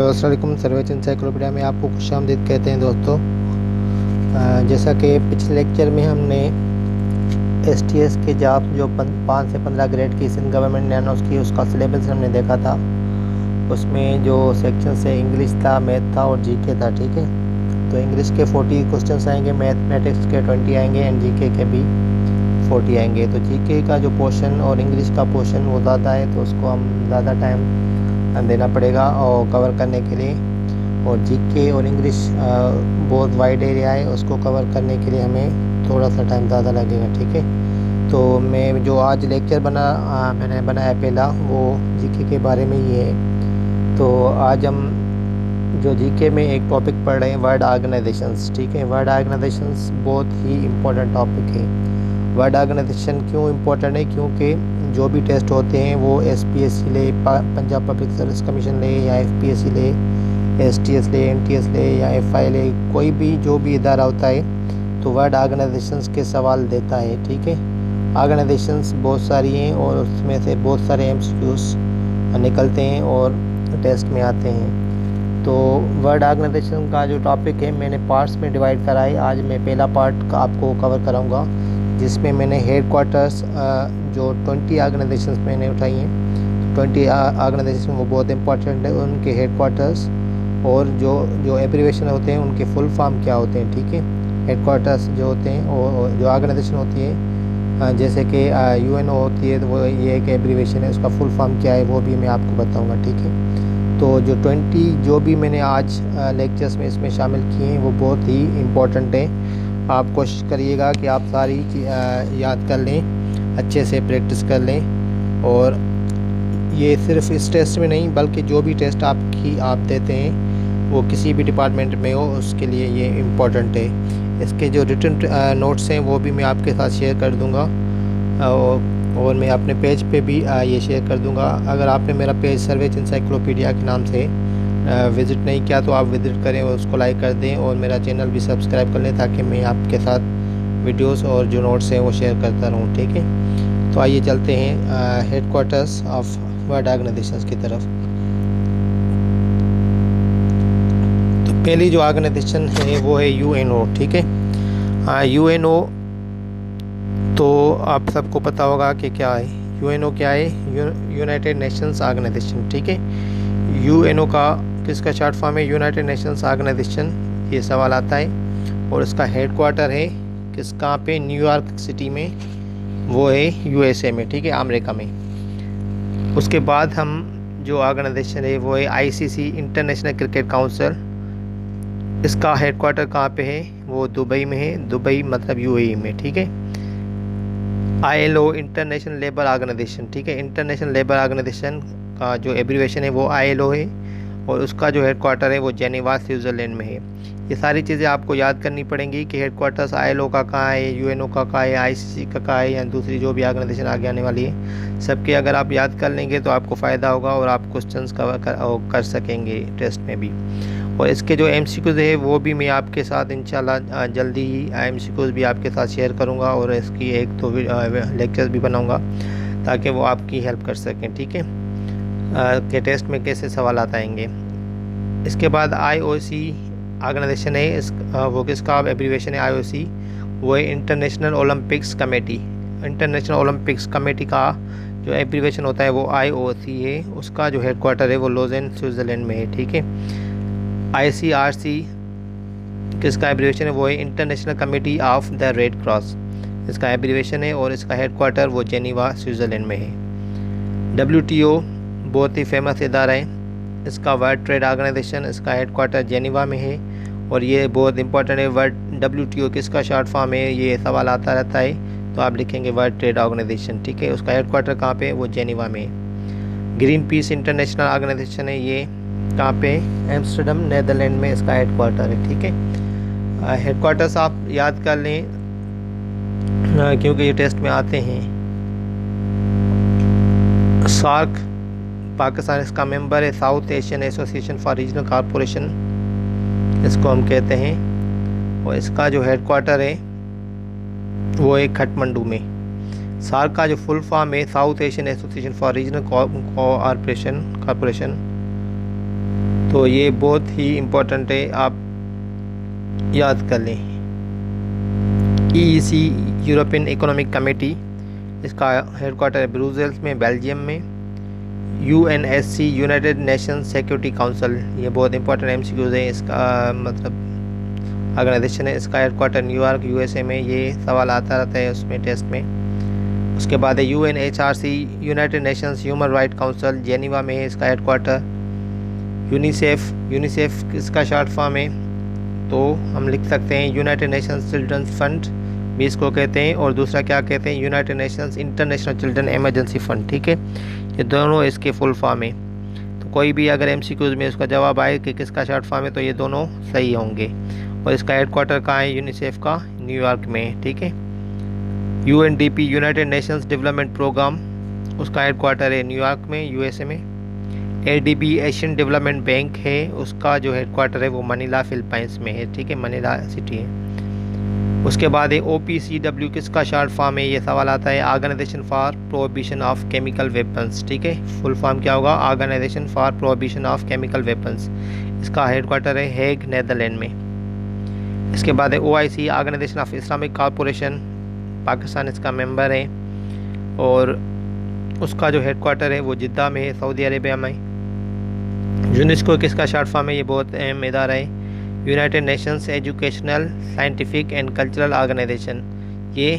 अस्सलाम वालेकुम। Surveys encyclopedia में आपको खुशामदीद कहते हैं दोस्तों। जैसा कि पिछले लेक्चर में हमने STS के जॉब जो 5 से 15 ग्रेड की सिंध गवर्नमेंट ने अनाउंस की, उसका सिलेबस हमने देखा था। उसमें जो सेक्शन से इंग्लिश था, मैथ था और GK था। ठीक है, तो इंग्लिश के 40 क्वेश्चन आएंगे, मैथमेटिक्स के 20 आएंगे एंड GK के भी 40 आएंगे। तो GK का जो पोर्शन और इंग्लिश का पोर्शन वो ज़्यादा है, तो उसको हम ज़्यादा टाइम देना पड़ेगा और कवर करने के लिए। और GK और इंग्लिश बहुत वाइड एरिया है, उसको कवर करने के लिए हमें थोड़ा सा टाइम ज़्यादा लगेगा। ठीक है, तो मैं जो आज लेक्चर मैंने बनाया पहला, वो GK के बारे में ही है। तो आज हम जो GK में एक टॉपिक पढ़ रहे हैं, वर्ड ऑर्गेनाइजेशंस। ठीक है, वर्ड ऑर्गेनाइजेशंस बहुत ही इम्पोर्टेंट टॉपिक है। वर्ड ऑर्गेनाइजेशन क्यों इम्पोर्टेंट है? क्योंकि जो भी टेस्ट होते हैं वो SPSC ले, पंजाब पब्लिक सर्विस कमीशन ले, या FPSC ले, STS ले, NTS ले, या FI ले, कोई भी जो भी इदारा होता है तो वर्ड ऑर्गेनाइजेशंस के सवाल देता है। ठीक है, ऑर्गेनाइजेशंस बहुत सारी हैं और उसमें से बहुत सारे MCQs निकलते हैं और टेस्ट में आते हैं। तो वर्ड ऑर्गेनाइजेशन का जो टॉपिक है मैंने पार्ट्स में डिवाइड करा है। आज मैं पहला पार्ट का आपको कवर कराऊंगा, जिसमें मैंने हेड क्वार्टर्स जो 20 ऑर्गेनाइजेशंस मैंने उठाई हैं। 20 ऑर्गेनाइजेशन वो बहुत इंपॉर्टेंट है, उनके हेड क्वार्टर्स और जो एब्रीवेशन होते हैं उनके फुल फॉर्म क्या होते हैं। ठीक है, हेड क्वार्टर्स जो होते हैं और जो ऑर्गेनाइजेशन होती है, जैसे कि UNO होती है, तो वो ये एक एब्रीवेशन है, उसका फुल फॉर्म क्या है वो भी मैं आपको बताऊँगा। ठीक है, तो जो 20 जो भी मैंने आज लेक्चर्स में इसमें शामिल किए हैं वो बहुत ही इम्पोर्टेंट है। आप कोशिश करिएगा कि आप सारी याद कर लें, अच्छे से प्रैक्टिस कर लें। और ये सिर्फ इस टेस्ट में नहीं, बल्कि जो भी टेस्ट आप देते हैं वो किसी भी डिपार्टमेंट में हो, उसके लिए ये इम्पोर्टेंट है। इसके जो रिटन नोट्स हैं वो भी मैं आपके साथ शेयर कर दूंगा और मैं अपने पेज पे भी ये शेयर कर दूंगा। अगर आपने मेरा पेज सर्वेज एनसाइक्लोपीडिया के नाम से विज़िट नहीं किया तो आप विज़िट करें और उसको लाइक कर दें, और मेरा चैनल भी सब्सक्राइब कर लें ताकि मैं आपके साथ वीडियोस और जो नोट्स हैं वो शेयर करता रहूं। ठीक है, तो आइए चलते हैं head quarters of word organisations की तरफ। तो पहली जो ऑर्गेनाइजेशन है वो है UNO। ठीक है, UNO तो आप सबको पता होगा कि क्या है। UNO क्या है? United Nations Organization. ठीक है, UNO का किसका शॉर्ट फॉर्म है? यूनाइटेड नेशंस ऑर्गेनाइजेशन, ये सवाल आता है। और इसका हेड क्वार्टर है कहाँ पे? न्यूयॉर्क सिटी में, वो है USA में। ठीक है, अमेरिका में। उसके बाद हम जो ऑर्गेनाइजेशन है वो है ICC, इंटरनेशनल क्रिकेट काउंसिल। इसका हेड क्वार्टर कहाँ पे है? वो दुबई में है। दुबई मतलब UAE में। ठीक है, ILO, इंटरनेशनल लेबर ऑर्गेनाइजेशन। ठीक है, इंटरनेशनल लेबर ऑर्गेनाइजेशन का जो एब्रीवेशन है वो ILO है और उसका जो हेड क्वार्टर है वो जेनेवा, स्विट्ज़रलैंड में है। ये सारी चीज़ें आपको याद करनी पड़ेंगी कि हेड क्वार्टर्स ILO का कहाँ है, UNO का कहाँ है, ICC का कहाँ है, या दूसरी जो भी ऑर्गेनाइजेशन आगे आने वाली है, सबके अगर आप याद कर लेंगे तो आपको फ़ायदा होगा और आप क्वेश्चंस कवर कर सकेंगे टेस्ट में भी। और इसके जो MCQs है वो भी मैं आपके साथ इंशाल्लाह जल्दी ही MCQs भी आपके साथ शेयर करूँगा और इसकी एक तो लेक्चर्स भी बनाऊँगा ताकि वो आपकी हेल्प कर सकें। ठीक है, के टेस्ट में कैसे सवाल आएंगे। इसके बाद IOC ऑर्गेनाइजेशन है, वो किसका एब्रीवेशन है? IOC वो है international Olympics committee. International Olympics committee का जो एब्रीवेशन होता है वो IOC है। उसका जो हेड क्वार्टर है वो लोजेन, स्विट्ज़रलैंड में है। ठीक है, ICRC किसका एब्रीवेशन है? वो है international committee of the red cross, इसका एब्रीवेशन है और इसका हेड क्वार्टर वो जेनेवा, स्विट्ज़रलैंड में है। WTO बहुत ही फेमस इदारा है, इसका वर्ल्ड ट्रेड ऑर्गेनाइजेशन, इसका हेड क्वार्टर जेनेवा में है और ये बहुत इंपॉर्टेंट है। WTO किसका शॉर्ट फॉर्म है? ये सवाल आता रहता है, तो आप लिखेंगे वर्ल्ड ट्रेड ऑर्गेनाइजेशन। ठीक है, उसका हेड क्वार्टर कहाँ पे? वो जेनेवा में है। ग्रीन पीस इंटरनेशनल ऑर्गेनाइजेशन है, ये कहाँ पे? एम्स्टर्डम, नीदरलैंड में इसका हेड क्वार्टर है। ठीक है, हेड क्वार्टर्स आप याद कर लें क्योंकि ये टेस्ट में आते हैं। सार्क पाकिस्तान इसका मेंबर है, south Asian association for regional corporation इसको हम कहते हैं, और इसका जो हेड क्वार्टर है वो है काठमांडू में। सार्क का जो फुल फॉर्म है south Asian association for regional corporation, तो ये बहुत ही इम्पोर्टेंट है, आप याद कर लें। EEC यूरोपियन इकोनॉमिक कमेटी, इसका हेडक्वार्टर है ब्रुसेल्स में, बेल्जियम में। UNSC United Nations security council, ये बहुत इंपॉर्टेंट MCQs है, इसका मतलब ऑर्गेनाइजेशन है, इसका हेडक्वार्टर न्यूयॉर्क USA में। ये सवाल आता रहता है उसमें टेस्ट में। उसके बाद है UNHRC United Nations human right council, Geneva में है इसका हेडक्वार्टर। यूनिसेफ इसका शॉर्ट फॉर्म है, तो हम लिख सकते हैं यूनाइटेड नेशंस चिल्ड्रंस फंड भी इसको कहते हैं, और दूसरा क्या कहते हैं, United Nations international children emergency fund. ठीक है, ये दोनों इसके फुल फॉर्म है। तो कोई भी अगर MCQs में उसका जवाब आए कि किसका शॉर्ट फॉर्म है, तो ये दोनों सही होंगे। और इसका हेडक्वार्टर कहाँ है, यूनिसेफ का न्यूयॉर्क में। ठीक है, UNDP United Nations Development Programme, उसका हेडक्वार्टर है न्यूयॉर्क में USA में। ADB एशियन डेवलपमेंट बैंक है, उसका जो हेडक्वार्टर है वो मनीला फिलीपींस में है। ठीक है, मनीला सिटी है। उसके बाद है OPCW, किसका शॉर्ट फॉर्म है, ये सवाल आता है, Organization for Prohibition of Chemical Weapons. ठीक है, फुल फॉर्म क्या होगा, Organization for Prohibition of Chemical Weapons. इसका हेडक्वार्टर है हेग, नेदरलैंड में। इसके बाद है OIC Organization of Islamic Corporation, Pakistan इसका मेंबर है, और उसका जो हेडक्वार्टर है वो जिद्दा में है, सऊदी अरेबिया में। यूनेस्को किसका शॉर्ट फॉर्म है, ये बहुत अहम इदारा है, United Nations Educational Scientific and Cultural Organization. ये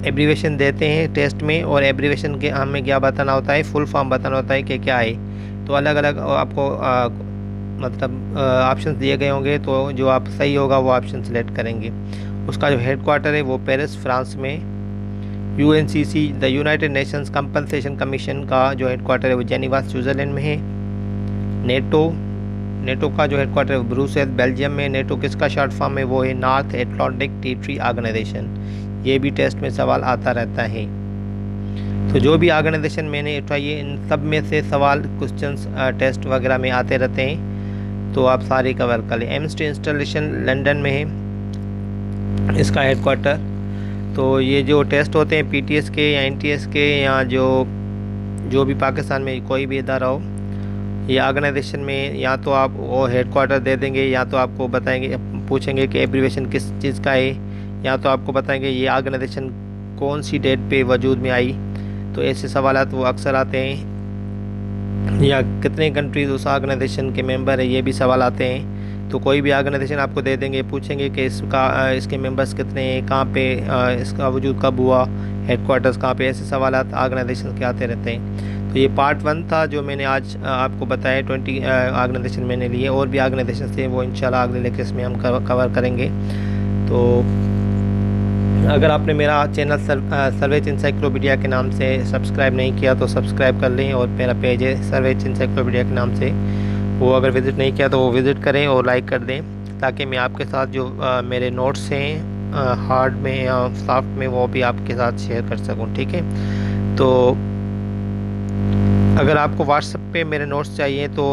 एब्रीवेशन देते हैं टेस्ट में, और एब्रीवेशन के हमें क्या बताना होता है, फुल फॉर्म बताना होता है कि क्या है। तो अलग अलग आपको मतलब ऑप्शन दिए गए होंगे, तो जो आप सही होगा वो ऑप्शन सेलेक्ट करेंगे। उसका जो हेडक्वार्टर है वो पेरिस, फ्रांस में। UNCC the United Nations compensation commission का जो हेडक्वार्टर है वो जेनीवा, स्विट्ज़रलैंड में है। नेटो का जो हेडक्वार्टर है वो ब्रुसेल्स, बेल्जियम में। नेटो किसका शॉर्ट फॉर्म है, वो है नॉर्थ एटलांटिक ट्रीटी ऑर्गेनाइजेशन। ये भी टेस्ट में सवाल आता रहता है। तो जो भी ऑर्गेनाइजेशन मैंने उठाई है, इन सब में से सवाल क्वेश्चंस टेस्ट वगैरह में आते रहते हैं, तो आप सारे कवर कर लें। एम्नेस्टी इंस्टॉलेशन लंदन में है इसका हेडक्वार्टर। तो ये जो टेस्ट होते हैं PTS के या NTS के, या जो भी पाकिस्तान में कोई भी इदारा हो, ये ऑर्गेनाइजेशन में या तो आप वो हेडक्वार्टर दे देंगे, या तो आपको बताएंगे, पूछेंगे कि एब्रीवेशन किस चीज़ का है, या तो आपको बताएंगे ये ऑर्गेनाइजेशन कौन सी डेट पे वजूद में आई। तो ऐसे सवाल वो अक्सर आते हैं, या कितने कंट्रीज़ उस ऑर्गेनाइजेशन के मेंबर है, ये भी सवाल आते हैं। तो कोई भी ऑर्गेनाइजेशन आपको दे देंगे, पूछेंगे कि इसके मेंबर्स कितने हैं, कहाँ पे इसका वजूद कब हुआ, हेडक्वार्टर्स कहाँ पे, ऐसे सवाल ऑर्गेनाइजेशन के आते रहते हैं। तो ये पार्ट 1 था जो मैंने आज आपको बताया। 20 ऑर्गेनाइजेशन मैंने लिए, और भी ऑर्गेनाइजेशन थे, वो इंशाल्लाह अगले लेक्चर्स में हम कवर करेंगे। तो अगर आपने मेरा चैनल सर्वेज इंसाइक्लोपीडिया के नाम से सब्सक्राइब नहीं किया तो सब्सक्राइब कर लें, और मेरा पेज है सर्वेज इंसाइक्लोपीडिया के नाम से, वो अगर विज़िट नहीं किया तो वो विज़िट करें और लाइक कर दें, ताकि मैं आपके साथ जो मेरे नोट्स हैं हार्ड में या सॉफ्ट में, वो भी आपके साथ शेयर कर सकूं। ठीक है, तो अगर आपको व्हाट्सएप पे मेरे नोट्स चाहिए तो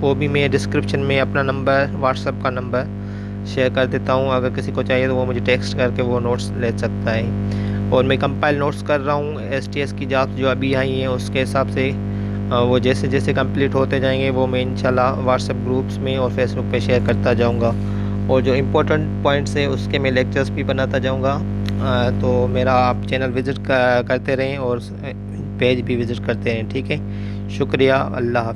वो भी मैं डिस्क्रिप्शन में अपना नंबर, व्हाट्सएप का नंबर शेयर कर देता हूँ। अगर किसी को चाहिए तो वो मुझे टेक्स्ट करके वो नोट्स ले सकता है। और मैं कंपाइल नोट्स कर रहा हूँ STS की जॉब्स जो अभी आई हैं, उसके हिसाब से वो जैसे जैसे कंप्लीट होते जाएंगे वो मैं इंशाल्लाह व्हाट्सएप ग्रुप्स में और फेसबुक पे शेयर करता जाऊँगा। और जो इम्पोर्टेंट पॉइंट्स है उसके मैं लेक्चर्स भी बनाता जाऊँगा। तो मेरा आप चैनल विज़िट करते रहें और पेज भी विज़िट करते रहें। ठीक है, शुक्रिया, अल्लाह हाफ़िज़।